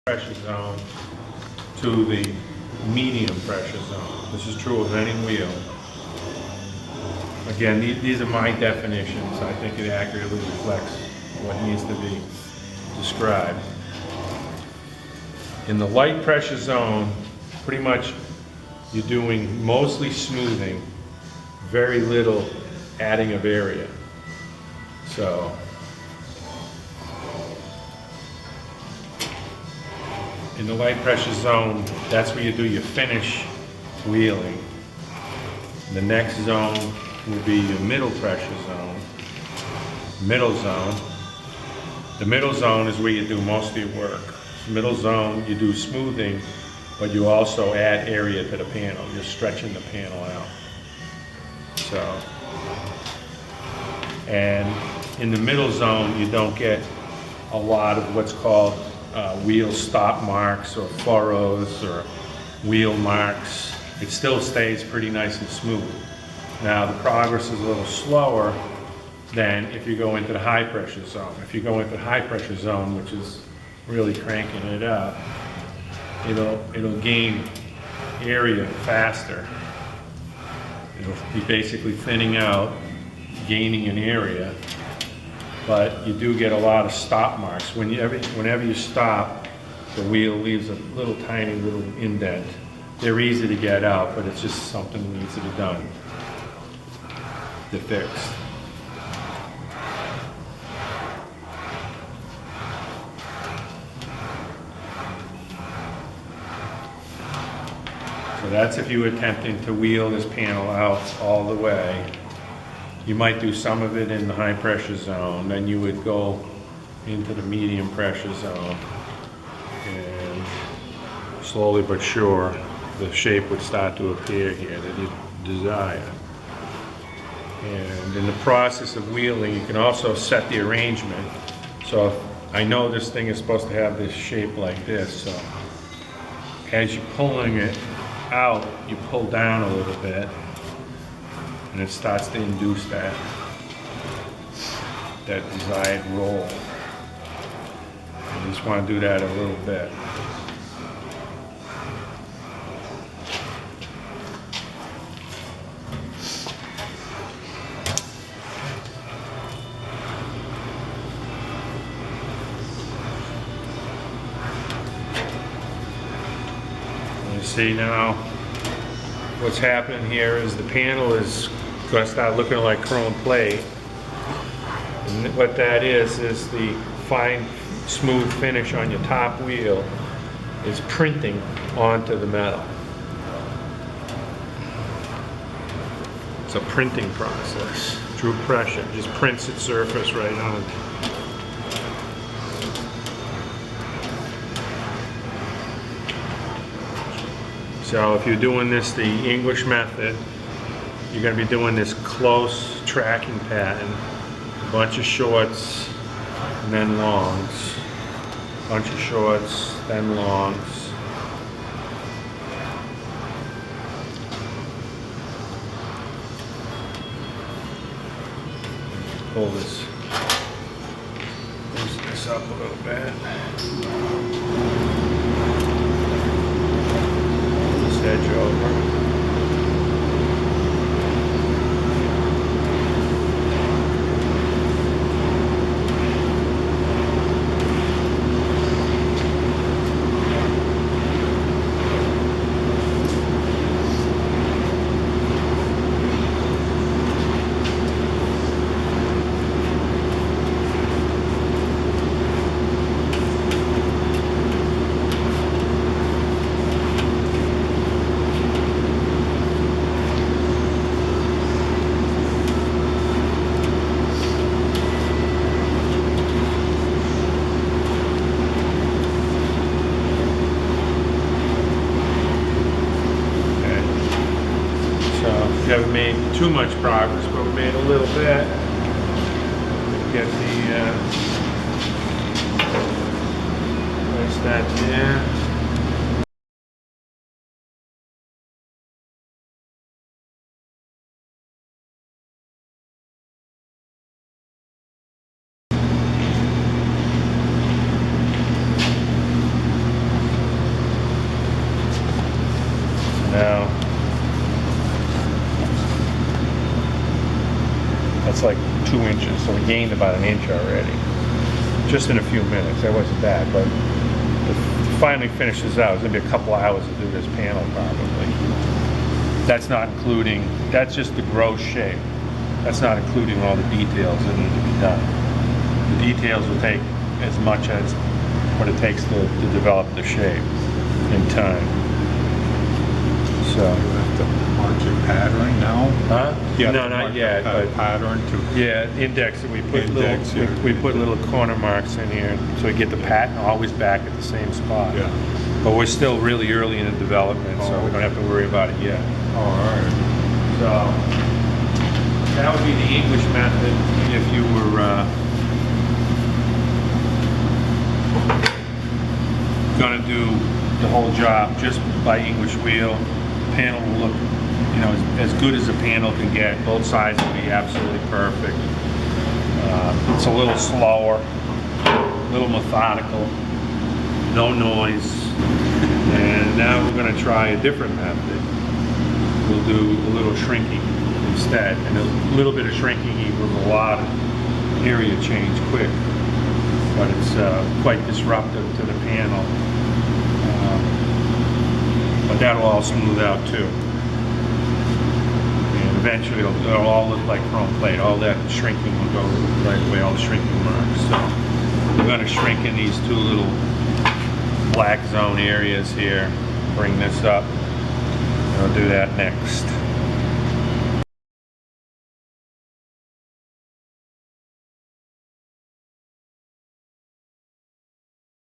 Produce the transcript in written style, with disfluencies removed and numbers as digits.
pressure zone to the medium pressure zone. This is true of any wheel. Again, these are my definitions. I think it accurately reflects what needs to be described. In the light pressure zone, pretty much you're doing mostly smoothing, very little adding of area. So in the light pressure zone, that's where you do your finish wheeling. The next zone will be your middle pressure zone. Middle zone. The middle zone is where you do most of your work. Middle zone, you do smoothing, but you also add area to the panel. You're stretching the panel out. So, and in the middle zone, you don't get a lot of what's called wheel stop marks or furrows or wheel marks. It still stays pretty nice and smooth. Now the progress is a little slower than if you go into the high pressure zone. If you go into the high pressure zone, which is really cranking it up, it'll gain area faster. It'll be basically thinning out, gaining an area. But you do get a lot of stop marks. Whenever you stop, the wheel leaves a little tiny little indent. They're easy to get out, but it's just something that needs to be done to fix. So that's if you were attempting to wheel this panel out all the way. You might do some of it in the high pressure zone, then you would go into the medium pressure zone, and slowly but sure the shape would start to appear here that you desire. And in the process of wheeling, you can also set the arrangement. So if I know this thing is supposed to have this shape like this, so as you're pulling it out, you pull down a little bit, and it starts to induce that desired roll. You just want to do that a little bit. You see now what's happening here is the panel is going to start looking like chrome plate. And what that is the fine, smooth finish on your top wheel is printing onto the metal. It's a printing process through pressure. It just prints its surface right on. So if you're doing this the English method, you're going to be doing this close tracking pattern, a bunch of shorts and then longs, a bunch of shorts, then longs. Pull this, loosen this up a little bit. Pull this edge over. We haven't made too much progress, but we made a little bit. Get the place that there. 2 inches, so we gained about an inch already. Just in a few minutes, that wasn't bad, but to finally finish this out, it's gonna be a couple hours to do this panel probably. That's not including, that's just the gross shape. That's not including all the details that need to be done. The details will take as much as what it takes to develop the shape in time. So. You have to mark your pattern now? Huh? You have No, to not mark yet, your but pattern to. yeah, index it. We put Index, little, yeah. we put little corner marks in here, so we get the pattern always back at the same spot. Yeah. But we're still really early in the development, so we don't have to worry about it yet. All right. So that would be the English method if you were gonna do the whole job just by English wheel. The panel will look, you know, as good as a panel can get. Both sides will be absolutely perfect. It's a little slower, a little methodical, no noise. And now we're gonna try a different method. We'll do a little shrinking instead, and a little bit of shrinking equals a lot of area change quick, but it's quite disruptive to the panel. But that'll all smooth out too, and eventually it'll all look like chrome plate. All that shrinking will go right away, all the shrinking marks. So we're going to shrink in these two little black zone areas here, bring this up, and I'll do that next.